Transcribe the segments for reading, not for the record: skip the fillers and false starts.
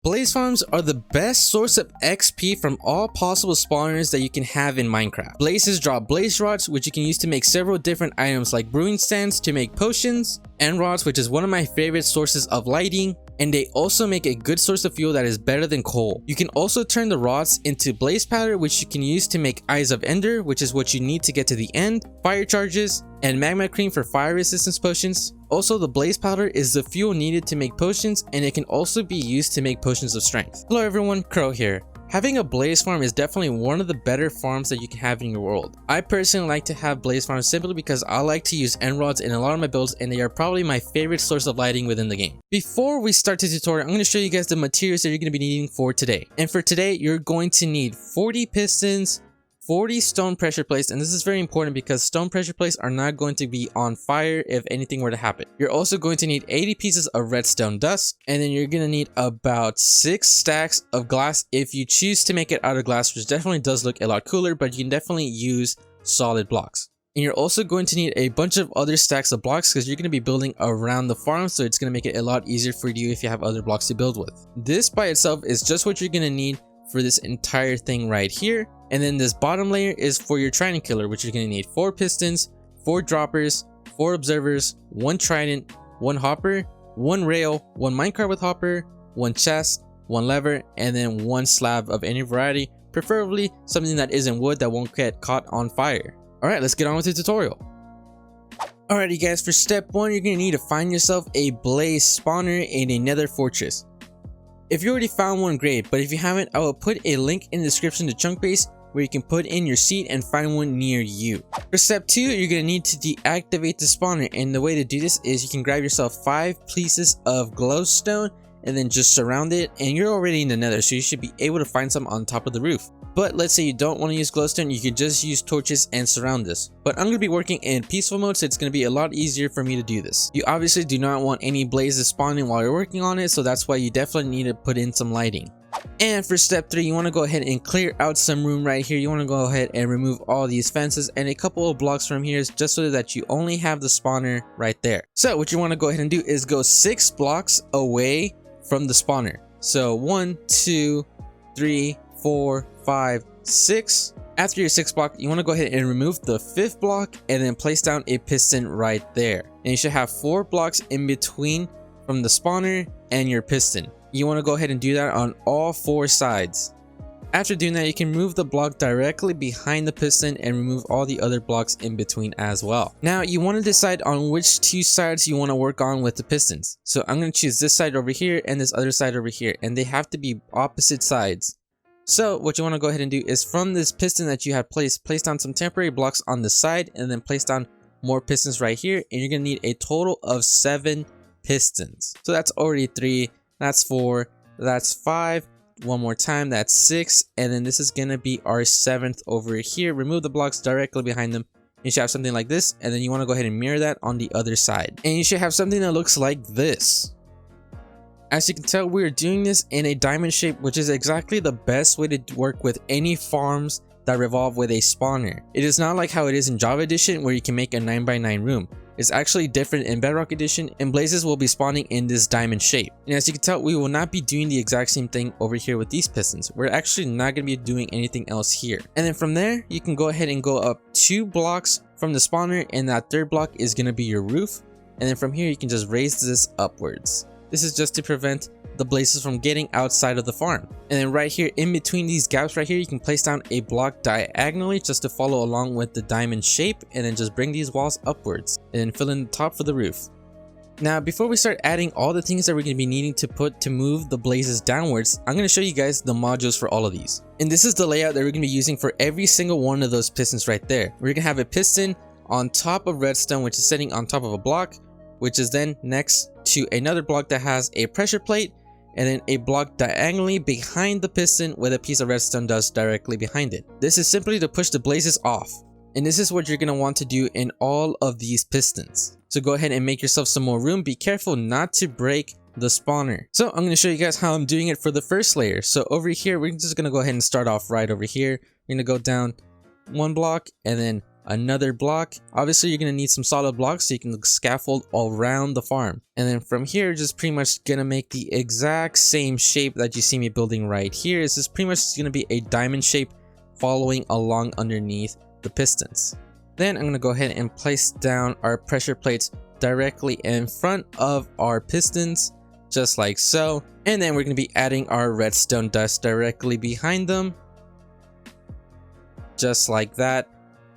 Blaze farms are the best source of XP from all possible spawners that you can have in Minecraft. Blazes drop blaze rods, which you can use to make several different items like brewing stands to make potions, and rods, which is one of my favorite sources of lighting, and they also make a good source of fuel that is better than coal. You can also turn the rods into blaze powder, which you can use to make eyes of ender, which is what you need to get to the end, fire charges, and magma cream for fire resistance potions. Also, the blaze powder is the fuel needed to make potions, and it can also be used to make potions of strength. Hello everyone, Qrow here. Having a blaze farm is definitely one of the better farms that you can have in your world. I personally like to have blaze farms simply because I like to use end rods in a lot of my builds, and they are probably my favorite source of lighting within the game. Before we start the tutorial, I'm going to show you guys the materials that you're going to be needing for today. And for today, you're going to need 40 pistons, 40 stone pressure plates, and this is very important because stone pressure plates are not going to be on fire if anything were to happen. You're also going to need 80 pieces of redstone dust, and then you're going to need about 6 stacks of glass if you choose to make it out of glass, which definitely does look a lot cooler, but you can definitely use solid blocks. And you're also going to need a bunch of other stacks of blocks because you're going to be building around the farm, so it's going to make it a lot easier for you if you have other blocks to build with. This by itself is just what you're going to need for this entire thing right here. And then this bottom layer is for your trident killer, which you're going to need 4 pistons, 4 droppers, 4 observers, 1 trident, 1 hopper, 1 rail, 1 minecart with hopper, 1 chest, 1 lever, and then 1 slab of any variety, preferably something that isn't wood that won't get caught on fire. Alright, let's get on with the tutorial. Alrighty guys, for step 1, you're going to need to find yourself a blaze spawner in a nether fortress. If you already found one, great, but if you haven't, I will put a link in the description to chunk base where you can put in your seed and find one near you. For step 2, you're going to need to deactivate the spawner, and the way to do this is you can grab yourself 5 pieces of glowstone and then just surround it, and you're already in the nether, so you should be able to find some on top of the roof. But let's say you don't want to use glowstone, you can just use torches and surround this. But I'm going to be working in peaceful mode, so it's going to be a lot easier for me to do this. You obviously do not want any blazes spawning while you're working on it, so that's why you definitely need to put in some lighting. And for step 3, you want to go ahead and clear out some room right here. You want to go ahead and remove all these fences and a couple of blocks from here just so that you only have the spawner right there. So what you want to go ahead and do is go 6 blocks away from the spawner. So 1, 2, 3, 4, 5, 6. After your 6th block, you want to go ahead and remove the 5th block and then place down a piston right there. And you should have 4 blocks in between from the spawner and your piston. You want to go ahead and do that on all 4 sides. After doing that, you can move the block directly behind the piston and remove all the other blocks in between as well. Now you want to decide on which 2 sides you want to work on with the pistons. So I'm going to choose this side over here and this other side over here, and they have to be opposite sides. So what you want to go ahead and do is from this piston that you have placed, place down some temporary blocks on the side and then place down more pistons right here, and you're going to need a total of 7 pistons. So that's already 3, that's 4, that's 5, one more time, that's 6, and then this is going to be our 7th over here. Remove the blocks directly behind them. You should have something like this, and then you want to go ahead and mirror that on the other side. And you should have something that looks like this. As you can tell, we are doing this in a diamond shape, which is exactly the best way to work with any farms that revolve with a spawner. It is not like how it is in Java Edition where you can make a 9x9 room. It's actually different in Bedrock Edition, and blazes will be spawning in this diamond shape. And as you can tell, we will not be doing the exact same thing over here with these pistons. We're actually not going to be doing anything else here. And then from there, you can go ahead and go up 2 blocks from the spawner, and that 3rd block is going to be your roof. And then from here, you can just raise this upwards. This is just to prevent the blazes from getting outside of the farm. And then right here in between these gaps right here, you can place down a block diagonally just to follow along with the diamond shape, and then just bring these walls upwards and then fill in the top for the roof. Now before we start adding all the things that we're going to be needing to put to move the blazes downwards, I'm going to show you guys the modules for all of these. And this is the layout that we're going to be using for every single one of those pistons right there. We're going to have a piston on top of redstone, which is sitting on top of a block, which is then next to another block that has a pressure plate, and then a block diagonally behind the piston with a piece of redstone dust directly behind it. This is simply to push the blazes off, and this is what you're going to want to do in all of these pistons. So go ahead and make yourself some more room. Be careful not to break the spawner. So I'm going to show you guys how I'm doing it for the first layer. So over here, we're just going to go ahead and start off right over here. We're going to go down 1 block and then another block. Obviously, you're going to need some solid blocks so you can scaffold around the farm. And then from here, just pretty much going to make the exact same shape that you see me building right here. This is pretty much going to be a diamond shape following along underneath the pistons. Then I'm going to go ahead and place down our pressure plates directly in front of our pistons, just like so. And then we're going to be adding our redstone dust directly behind them, just like that.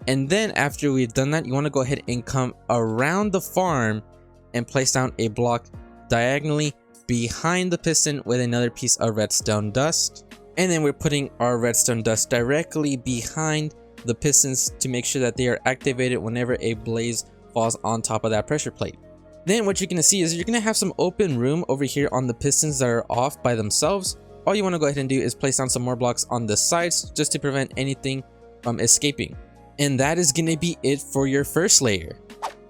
And then after we've done that, you want to go ahead and come around the farm and place down a block diagonally behind the piston with another piece of redstone dust. And then we're putting our redstone dust directly behind the pistons to make sure that they are activated whenever a blaze falls on top of that pressure plate. Then what you're going to see is you're going to have some open room over here on the pistons that are off by themselves. All you want to go ahead and do is place down some more blocks on the sides just to prevent anything from escaping. And that is going to be it for your first layer.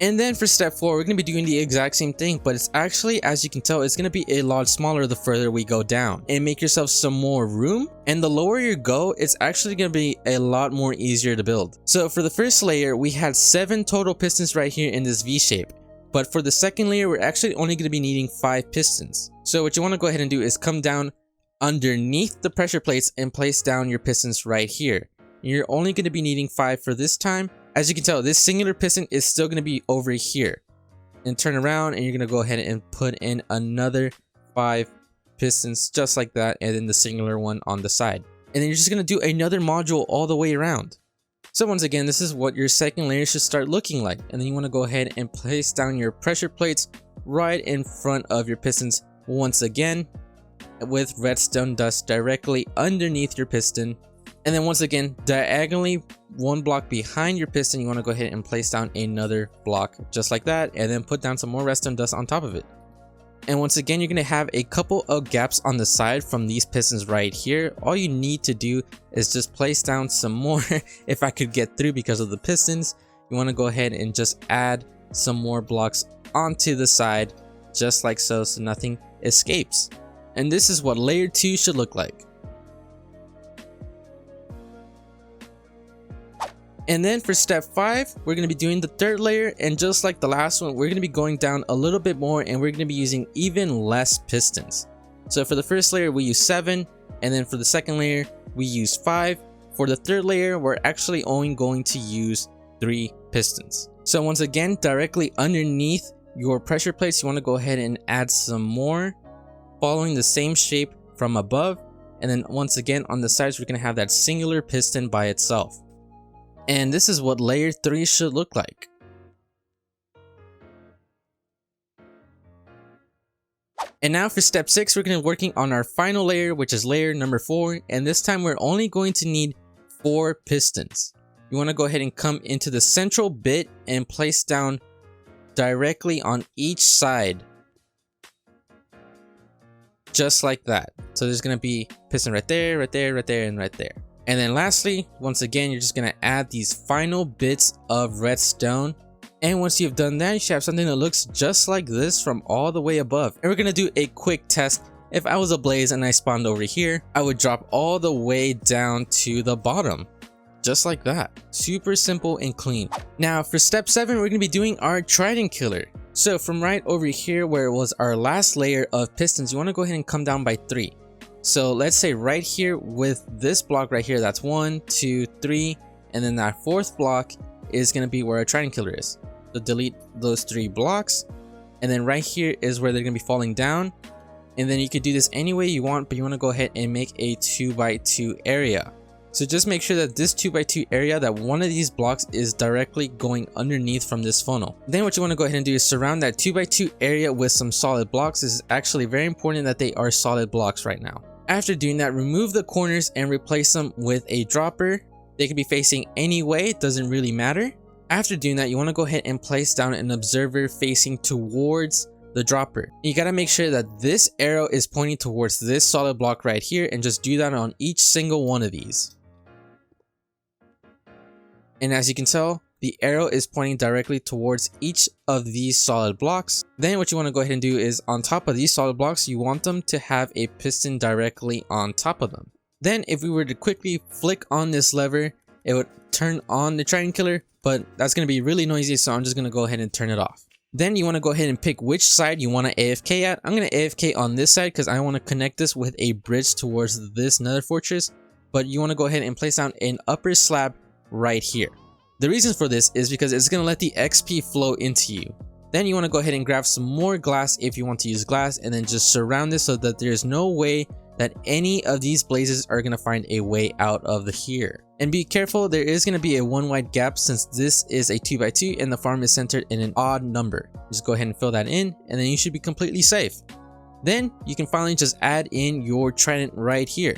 And then for step 4, we're going to be doing the exact same thing, but it's actually, as you can tell, it's going to be a lot smaller the further we go down. And make yourself some more room, and the lower you go, it's actually going to be a lot more easier to build. So for the first layer, we had 7 total pistons right here in this V shape. But for the second layer, we're actually only going to be needing 5 pistons. So what you want to go ahead and do is come down underneath the pressure plates and place down your pistons right here. You're only going to be needing 5 for this time. As you can tell, this singular piston is still going to be over here. And turn around and you're going to go ahead and put in another 5 pistons just like that, and then the singular one on the side. And then you're just going to do another module all the way around. So once again, this is what your second layer should start looking like. And then you want to go ahead and place down your pressure plates right in front of your pistons once again, with redstone dust directly underneath your piston. And then once again, diagonally 1 block behind your piston, you want to go ahead and place down another block just like that, and then put down some more redstone dust on top of it. And once again, you're going to have a couple of gaps on the side from these pistons right here. All you need to do is just place down some more. If I could get through because of the pistons, you want to go ahead and just add some more blocks onto the side just like so, so nothing escapes. And this is what layer 2 should look like. And then for step 5, we're going to be doing the third layer, and just like the last one, we're going to be going down a little bit more, and we're going to be using even less pistons. So for the first layer, we use 7, and then for the second layer, we use 5. For the third layer, we're actually only going to use 3 pistons. So once again, directly underneath your pressure plates, you want to go ahead and add some more, following the same shape from above. And then once again, on the sides, we're going to have that singular piston by itself. And this is what layer 3 should look like. And now for step 6, we're going to be working on our final layer, which is layer number 4. And this time we're only going to need 4 pistons. You want to go ahead and come into the central bit and place down directly on each side. Just like that. So there's going to be piston right there, right there, right there, and right there. And then lastly, once again, you're just going to add these final bits of redstone. And once you've done that, you should have something that looks just like this from all the way above. And we're going to do a quick test. If I was a blaze and I spawned over here, I would drop all the way down to the bottom. Just like that. Super simple and clean. Now for step 7, we're going to be doing our trident killer. So from right over here where it was our last layer of pistons, you want to go ahead and come down by 3. So let's say right here with this block right here, that's 1, 2, 3, and then that 4th block is going to be where our trident killer is. So delete those 3 blocks, and then right here is where they're going to be falling down. And then you could do this any way you want, but you want to go ahead and make a 2x2 area. So just make sure that this 2x2 area, that one of these blocks is directly going underneath from this funnel. Then what you want to go ahead and do is surround that 2x2 area with some solid blocks. This is actually very important that they are solid blocks right now. After doing that, remove the corners and replace them with a dropper. They can be facing any way, it doesn't really matter. After doing that, you want to go ahead and place down an observer facing towards the dropper. You got to make sure that this arrow is pointing towards this solid block right here, and just do that on each single one of these. And as you can tell, the arrow is pointing directly towards each of these solid blocks. Then what you want to go ahead and do is on top of these solid blocks, you want them to have a piston directly on top of them. Then if we were to quickly flick on this lever, it would turn on the trident killer, but that's going to be really noisy, so I'm just going to go ahead and turn it off. Then you want to go ahead and pick which side you want to AFK at. I'm going to AFK on this side because I want to connect this with a bridge towards this nether fortress, but you want to go ahead and place down an upper slab right here. The reason for this is because it's going to let the XP flow into you. Then you want to go ahead and grab some more glass if you want to use glass, and then just surround this so that there's no way that any of these blazes are going to find a way out of here. And be careful, there is going to be a 1 wide gap since this is a 2x2 and the farm is centered in an odd number. Just go ahead and fill that in, and then you should be completely safe. Then you can finally just add in your trident right here.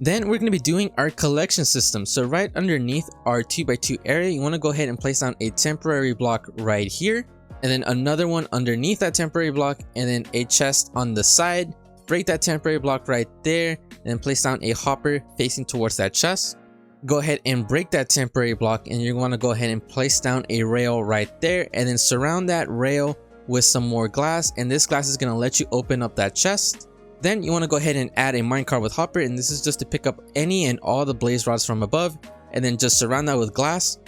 Then we're going to be doing our collection system. So right underneath our 2x2 area, you want to go ahead and place down a temporary block right here, and then another one underneath that temporary block, and then a chest on the side. Break that temporary block right there, and then place down a hopper facing towards that chest. Go ahead and break that temporary block, and you want to go ahead and place down a rail right there, and then surround that rail with some more glass, and this glass is going to let you open up that chest. Then you want to go ahead and add a minecart with hopper, and this is just to pick up any and all the blaze rods from above, and then just surround that with glass.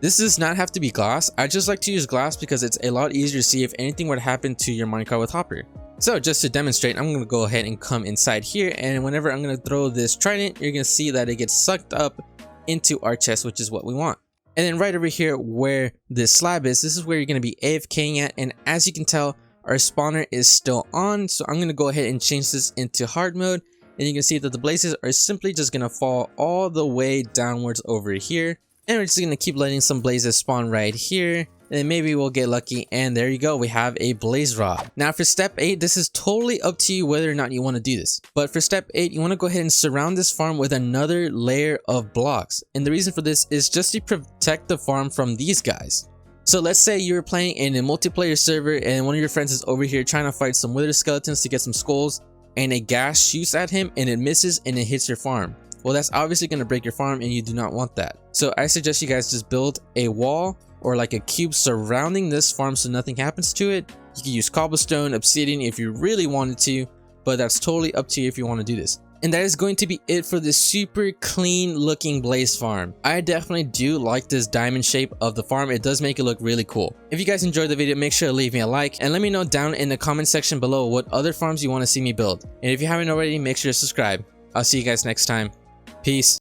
This does not have to be glass. I just like to use glass because it's a lot easier to see if anything would happen to your minecart with hopper. So just to demonstrate, I'm going to go ahead and come inside here, and whenever I'm going to throw this trident, you're going to see that it gets sucked up into our chest, which is what we want. And then right over here where this slab is, this is where you're going to be AFKing at, and as you can tell, our spawner is still on, so I'm going to go ahead and change this into hard mode, and you can see that the blazes are simply just going to fall all the way downwards over here, and we're just going to keep letting some blazes spawn right here. And then maybe we'll get lucky, and there you go, we have a blaze rod. Now for step 8, this is totally up to you whether or not you want to do this. But for step 8, you want to go ahead and surround this farm with another layer of blocks. And the reason for this is just to protect the farm from these guys. So let's say you're playing in a multiplayer server and one of your friends is over here trying to fight some wither skeletons to get some skulls, and a gas shoots at him and it misses and it hits your farm. Well, that's obviously going to break your farm, and you do not want that. So I suggest you guys just build a wall or like a cube surrounding this farm so nothing happens to it. You can use cobblestone, obsidian if you really wanted to, but that's totally up to you if you want to do this. And that is going to be it for this super clean looking blaze farm. I definitely do like this diamond shape of the farm. It does make it look really cool. If you guys enjoyed the video, make sure to leave me a like and let me know down in the comment section below what other farms you want to see me build. And if you haven't already, make sure to subscribe. I'll see you guys next time. Peace.